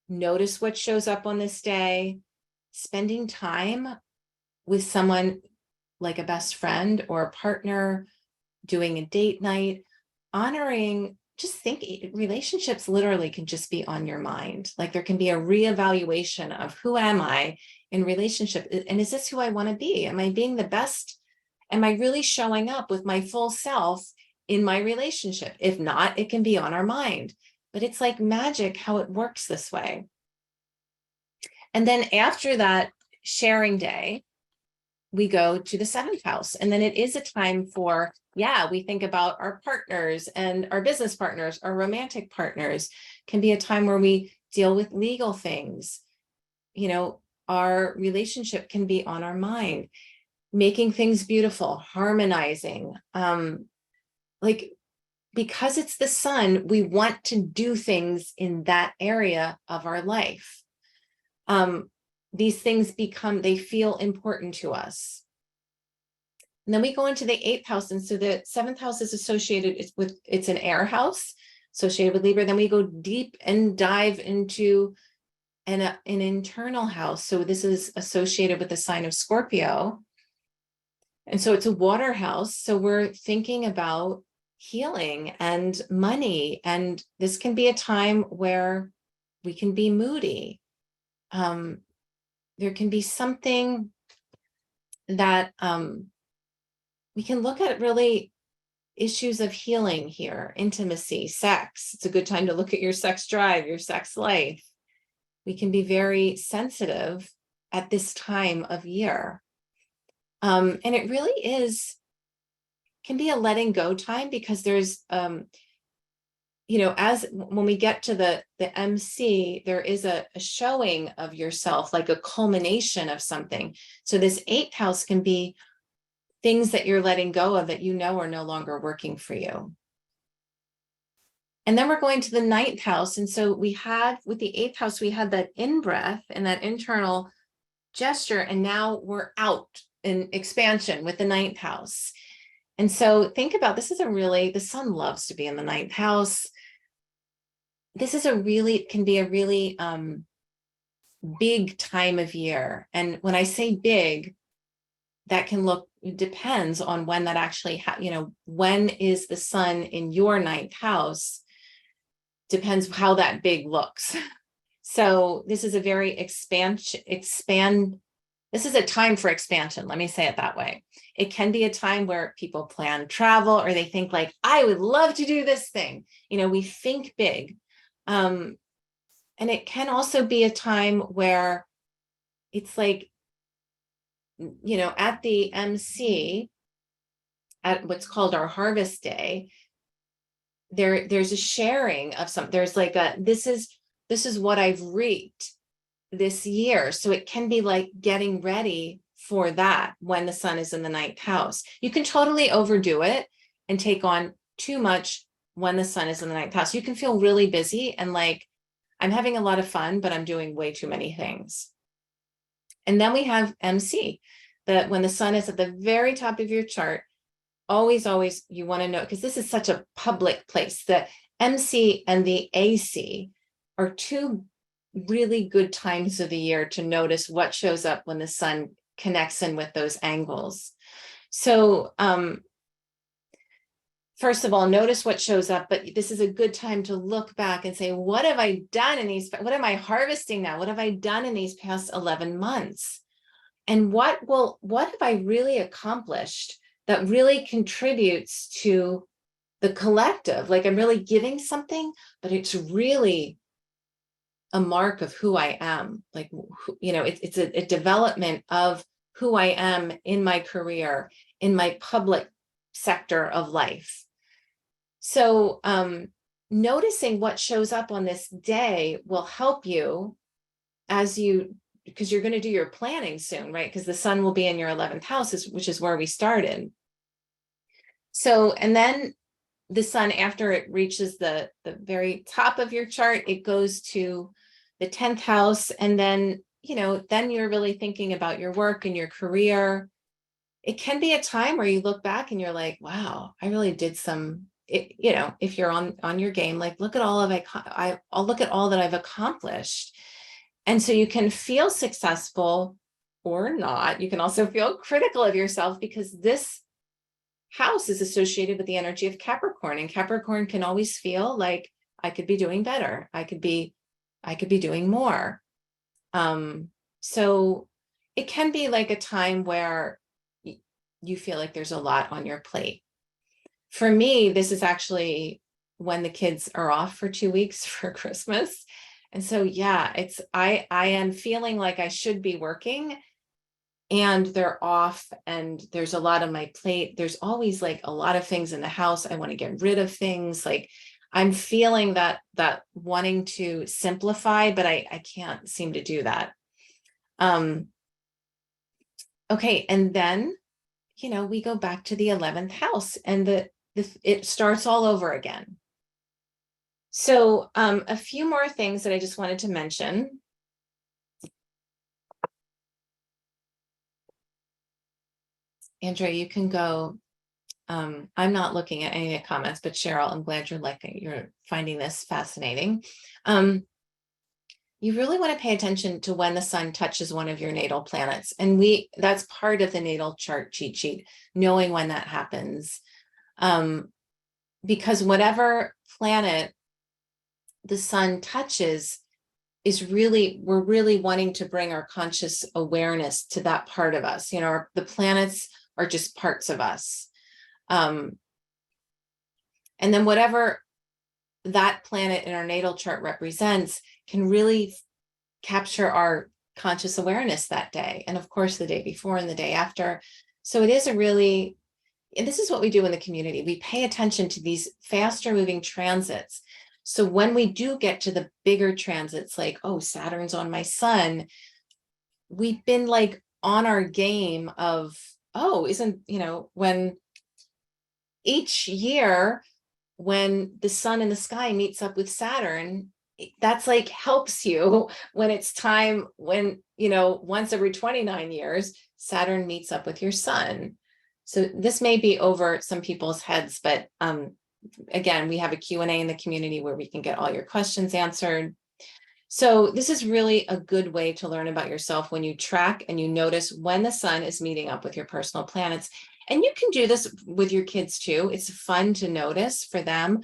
Notice what shows up on this day. Spending time with someone like a best friend or a partner, doing a date night, honoring just think relationships literally can just be on your mind. Like there can be a reevaluation of who am I in relationship? And is this who I want to be? Am I being the best? Am I really showing up with my full self in my relationship? If not, it can be on our mind. But it's like magic how it works this way. And then after that sharing day, we go to the seventh house. And then it is a time for, yeah, we think about our partners and our business partners, our romantic partners. Can be a time where we deal with legal things. You know, our relationship can be on our mind, making things beautiful, harmonizing. Like, because it's the sun, we want to do things in that area of our life. These things they feel important to us. And then we go into the eighth house. And so the seventh house is associated it's an air house associated with Libra. Then we go deep and dive into an internal house. So this is associated with the sign of Scorpio. And so it's a water house. So we're thinking about healing and money. And this can be a time where we can be moody. There can be something that we can look at, really issues of healing here, intimacy, sex. It's a good time to look at your sex drive, your sex life. We can be very sensitive at this time of year. And it really can be a letting go time, because there's, as when we get to the MC, there is a showing of yourself, like a culmination of something. So this eighth house can be things that you're letting go of that are no longer working for you. And then we're going to the ninth house. And so with the eighth house, we had that in-breath and that internal gesture. And now we're out in expansion with the ninth house. And so think about, the sun loves to be in the ninth house. This can be a really big time of year. And when I say big, it depends on when that actually, when is the sun in your ninth house, depends how that big looks. So this is a very this is a time for expansion. Let me say it that way. It can be a time where people plan travel, or they think like, I would love to do this thing. We think big. And it can also be a time where it's like, at the MC, at what's called our harvest day, there's a sharing of something. There's like this is what I've reaped this year. So it can be like getting ready for that when the sun is in the ninth house. You can totally overdo it and take on too much when the sun is in the ninth house. You can feel really busy and like, I'm having a lot of fun, but I'm doing way too many things. And then we have MC, that when the sun is at the very top of your chart, always, you want to know, because this is such a public place, the MC and the AC are two really good times of the year to notice what shows up when the sun connects in with those angles. So first of all, notice what shows up, but this is a good time to look back and say, what have I done what am I harvesting now? What have I done in these past 11 months? And what have I really accomplished that really contributes to the collective? Like, I'm really giving something, but it's really a mark of who I am. Like, it's a development of who I am in my career, in my public sector of life. So noticing what shows up on this day will help you because you're going to do your planning soon, right? Because the sun will be in your 11th house, which is where we started. So, and then the sun, after it reaches the very top of your chart, it goes to the 10th house. And then, then you're really thinking about your work and your career. It can be a time where you look back and you're like, wow, I really did if you're on your game, like, look at I'll look at all that I've accomplished. And so you can feel successful or not. You can also feel critical of yourself, because this house is associated with the energy of Capricorn, and Capricorn can always feel like I could be doing better. I could be doing more. So it can be like a time where you feel like there's a lot on your plate. For me, this is actually when the kids are off for 2 weeks for Christmas. And so, yeah, I am feeling like I should be working, and they're off and there's a lot on my plate. There's always like a lot of things in the house. I want to get rid of things. Like I'm feeling that wanting to simplify, but I can't seem to do that. Okay. And then, we go back to the 11th house, and it starts all over again. So a few more things that I just wanted to mention. Andrea, you can go. I'm not looking at any of the comments, but Cheryl, I'm glad you're finding this fascinating. You really want to pay attention to when the sun touches one of your natal planets. And that's part of the natal chart cheat sheet, knowing when that happens. Because whatever planet the sun touches we're really wanting to bring our conscious awareness to that part of us. The planets are just parts of us. And then whatever that planet in our natal chart represents can really capture our conscious awareness that day. And of course, the day before and the day after. So it is and this is what we do in the community. We pay attention to these faster moving transits. So when we do get to the bigger transits, like, oh, Saturn's on my sun, we've been like on our game of, oh, when each year, when the sun in the sky meets up with Saturn, that's like helps you when it's time when, once every 29 years, Saturn meets up with your sun. So this may be over some people's heads, but again, we have a Q&A in the community where we can get all your questions answered. So this is really a good way to learn about yourself when you track and you notice when the sun is meeting up with your personal planets. And you can do this with your kids too. It's fun to notice for them.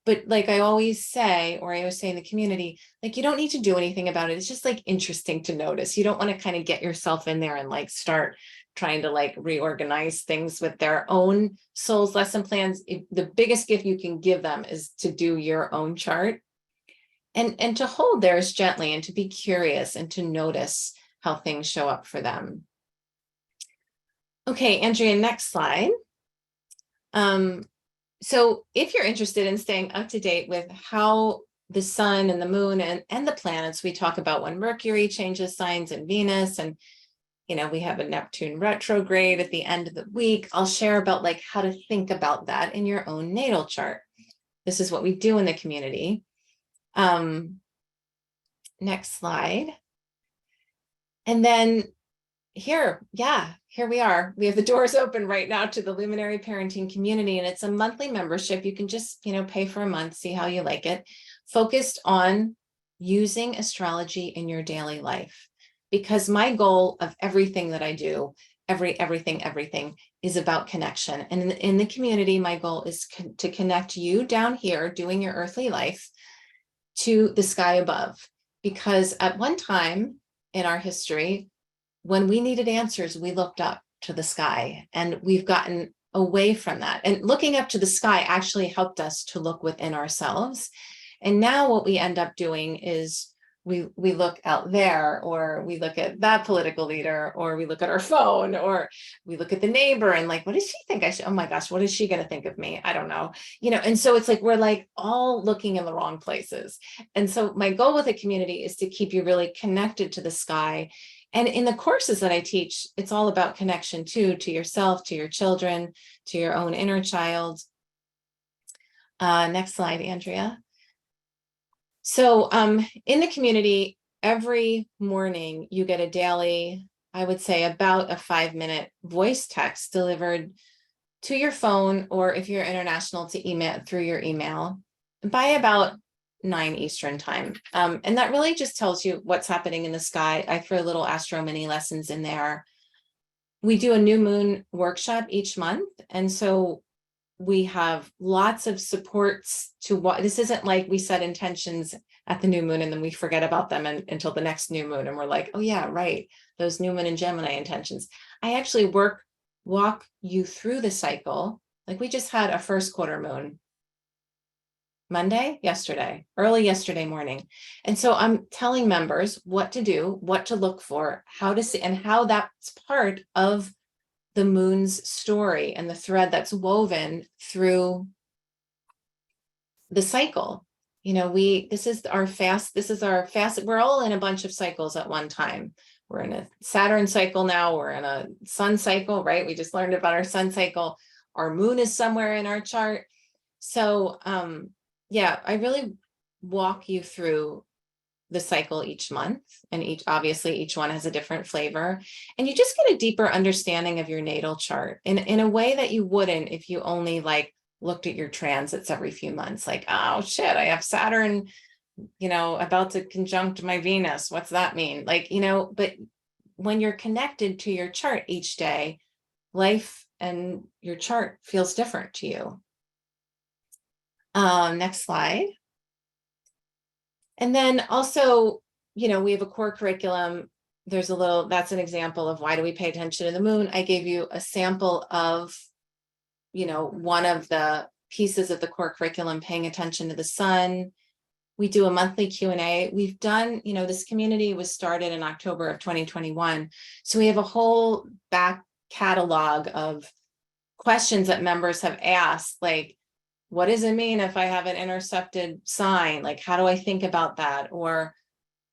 But like I always say, or I always say in the community, like you don't need to do anything about it. It's just like interesting to notice. You don't want to kind of get yourself in there and like start trying to like reorganize things with their own soul's lesson plans. The biggest gift you can give them is to do your own chart and to hold theirs gently and to be curious and to notice how things show up for them. Okay, Andrea, next slide. So if you're interested in staying up to date with how the sun and the moon and the planets, we talk about when Mercury changes signs and Venus, and we have a Neptune retrograde at the end of the week. I'll share about like how to think about that in your own natal chart. This is what we do in the community. Next slide. And then here we are. We have the doors open right now to the Luminary Parenting community, and it's a monthly membership. You can just, pay for a month, see how you like it, focused on using astrology in your daily life. Because my goal of everything that I do, everything is about connection. And in the community, my goal is to connect you down here doing your earthly life to the sky above. Because at one time in our history, when we needed answers, we looked up to the sky, and we've gotten away from that. And looking up to the sky actually helped us to look within ourselves. And now what we end up doing is we look out there, or we look at that political leader, or we look at our phone, or we look at the neighbor and like, what does she think I should, oh my gosh, what is she going to think of me? I don't know. And so it's like, we're like all looking in the wrong places. And so my goal with the community is to keep you really connected to the sky. And in the courses that I teach, it's all about connection too, to yourself, to your children, to your own inner child. Next slide, Andrea. So in the community, every morning you get a daily, I would say about a 5-minute voice text delivered to your phone, or if you're international, to email through your email by about 9 Eastern time. And that really just tells you what's happening in the sky. I throw little astro mini lessons in there. we do a new moon workshop each month. And so we have lots of supports to what this isn't like we set intentions at the new moon and then we forget about them until the next new moon. And we're like, oh yeah, right. Those new moon and Gemini intentions. I actually walk you through the cycle. Like we just had a first quarter moon early yesterday morning. And so I'm telling members what to do, what to look for, how to see, and how that's part of the moon's story and the thread that's woven through the cycle. You know, this is our fast, we're all in a bunch of cycles at one time. We're in a Saturn cycle now, we're in a sun cycle, right? We just learned about our sun cycle. Our moon is somewhere in our chart. So yeah, I really walk you through the cycle each month, and obviously each one has a different flavor, and you just get a deeper understanding of your natal chart in a way that you wouldn't if you only like looked at your transits every few months, like, oh shit, I have Saturn, about to conjunct my Venus. What's that mean? Like, but when you're connected to your chart each day, life and your chart feels different to you. Next slide. And then also, we have a core curriculum. That's an example of why do we pay attention to the moon. I gave you a sample of, one of the pieces of the core curriculum, paying attention to the sun. We do a monthly Q&A. We've done, this community was started in October of 2021. So we have a whole back catalog of questions that members have asked, like, what does it mean if I have an intercepted sign? Like, how do I think about that? Or,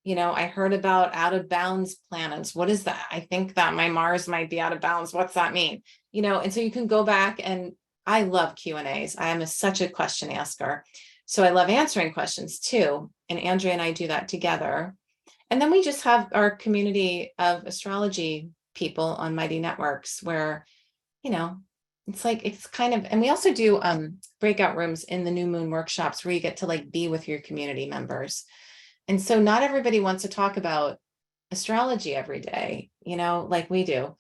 I heard about out of bounds planets. What is that? I think that my Mars might be out of bounds. What's that mean? And so you can go back, and I love Q&As. I am such a question asker. So I love answering questions too. And Andrea and I do that together. And then we just have our community of astrology people on Mighty Networks where, it's kind of, and we also do breakout rooms in the new moon workshops where you get to like be with your community members. And so not everybody wants to talk about astrology every day, like we do,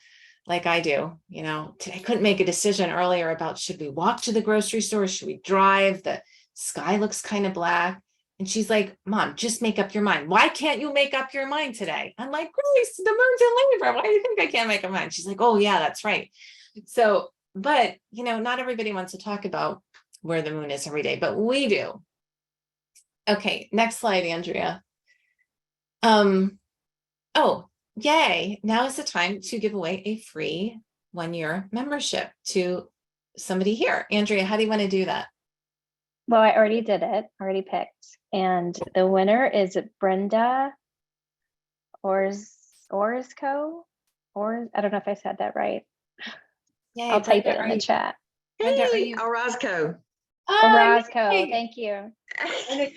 like I do. I couldn't make a decision earlier about should we walk to the grocery store? Should we drive? The sky looks kind of black. And she's like, Mom, just make up your mind. Why can't you make up your mind today? I'm like, Grace, the moon's in Libra. Why do you think I can't make up my mind? She's like, oh yeah, that's right. So, but, not everybody wants to talk about where the moon is every day, but we do. Okay, next slide, Andrea. Oh, yay. Now is the time to give away a free 1-year membership to somebody here. Andrea, how do you want to do that? Well, I already did it, already picked. And the winner is Brenda Orozco. I don't know if I said that right. Yay, I'll type Brenda, it in the chat. Hey, Orozco. Oh, Orozco, yay. thank you.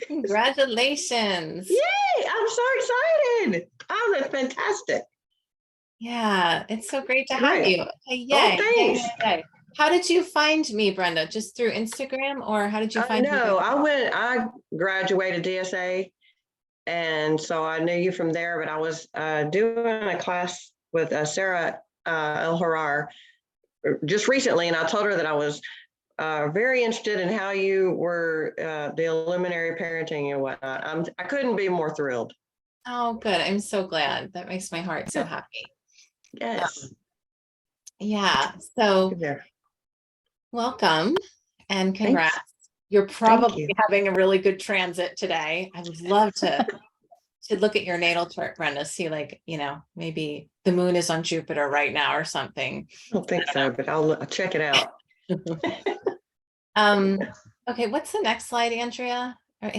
Congratulations. Yay, I'm so excited. Oh, that's fantastic. Yeah, it's so great to have you. Okay, yay. Oh, thanks. Yay. How did you find me, Brenda? Just through Instagram, or how did you find me? No, I graduated DSA, and so I knew you from there, but I was doing a class with Sarah El Harar just recently, and I told her that I was very interested in how you were the luminary parenting and whatnot. I couldn't be more thrilled. Oh, good. I'm so glad. That makes my heart so happy. Yes. Yeah. So welcome and congrats. Thanks. You're probably having a really good transit today. I would love to look at your natal chart, Brenda, see like, maybe the moon is on Jupiter right now or something. I don't think so, but I'll check it out. Okay, what's the next slide, Andrea? I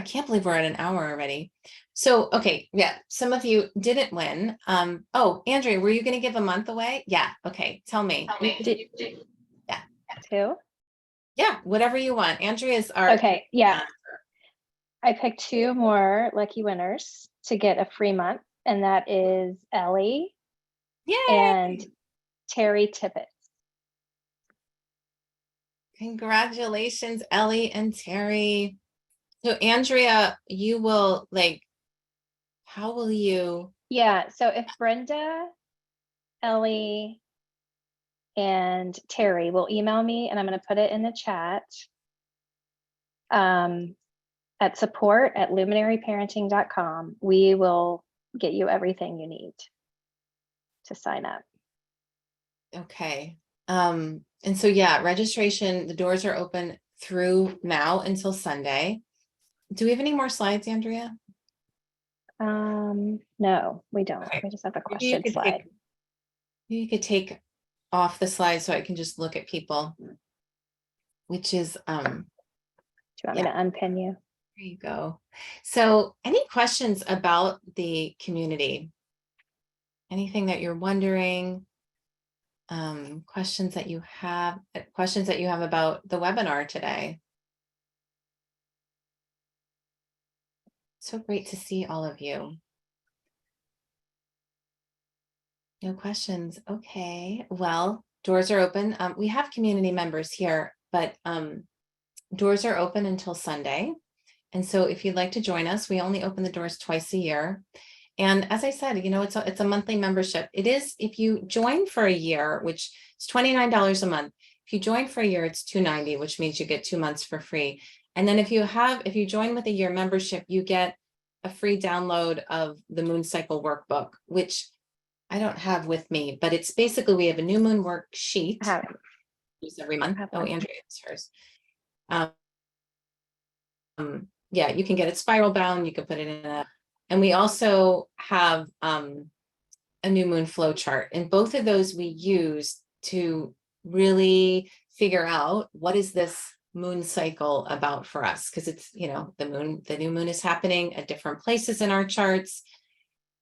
can't believe we're at an hour already. So, okay, yeah, some of you didn't win. Oh, Andrea, were you going to give a month away? Yeah, okay, tell me. Yeah. 2? Yeah, whatever you want. Andrea's our... Okay, yeah. I picked 2 more lucky winners to get a free month, and that is Ellie and Terry Tippett. Congratulations, Ellie and Terry. So Andrea, you will how will you? Yeah, so if Brenda, Ellie, and Terry will email me, and I'm going to put it in the chat at support@luminaryparenting.com. We will get you everything you need to sign up. Okay. And so, yeah, registration, the doors are open through now until Sunday. Do we have any more slides, Andrea? No, we don't. Okay. We just have a Maybe you question could slide. you could take off the slide so I can just look at people, which is, Do you want me to unpin you? there you go. So any questions about the community? Anything that you're wondering? Questions that you have about the webinar today? So great to see all of you. No questions. Okay. Well, doors are open. We have community members here, but doors are open until Sunday. And so if you'd like to join us, we only open the doors twice a year. And as I said, you know, it's a monthly membership. It is, if you join for a year, which is $29 a month. If you join for a year, it's $290, which means you get 2 months for free. And then if you join with a year membership, you get a free download of the moon cycle workbook, which I don't have with me, but it's basically, we have a new moon worksheet use every month. Oh, Andrea has hers. Yeah, you can get it spiral bound. You can put it in and we also have a new moon flow chart, and both of those we use to really figure out what is this moon cycle about for us, because it's, you know, the new moon is happening at different places in our charts.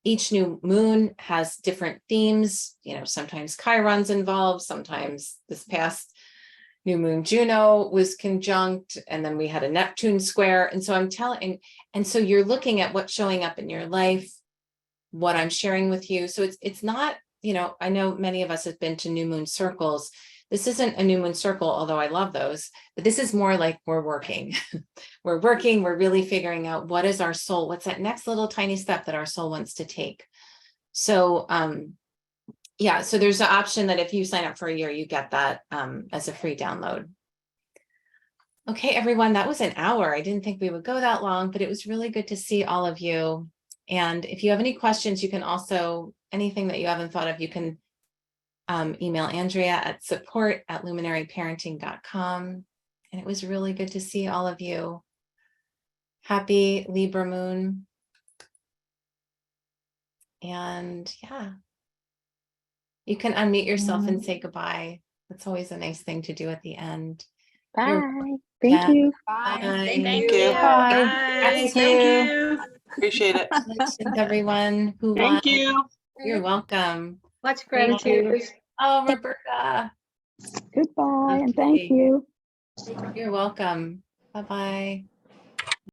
Each new moon has different themes, you know, sometimes Chiron's involved, sometimes this past new moon Juno was conjunct, and then we had a Neptune square. And so and so you're looking at what's showing up in your life, what I'm sharing with you. So it's not, you know, I know many of us have been to new moon circles. This isn't a new moon circle, although I love those, but this is more like we're working. We're really figuring out what is our soul, what's that next little tiny step that our soul wants to take. So yeah, so there's an option that if you sign up for a year, you get that as a free download. Okay, everyone, that was an hour. I didn't think we would go that long, but it was really good to see all of you. And if you have any questions, you can also, anything that you haven't thought of, you can email Andrea at support@luminaryparenting.com. And it was really good to see all of you. Happy Libra moon. And yeah, you can unmute yourself and say goodbye. That's always a nice thing to do at the end. Bye. Thank you. Bye. Thank you. Bye. Thank Thank you. you. Appreciate it. Congratulations, everyone who won. Thank you. You're welcome. Much Thank you. gratitude. Oh, Roberta. Goodbye and Okay. thank you. You're welcome. Bye-bye.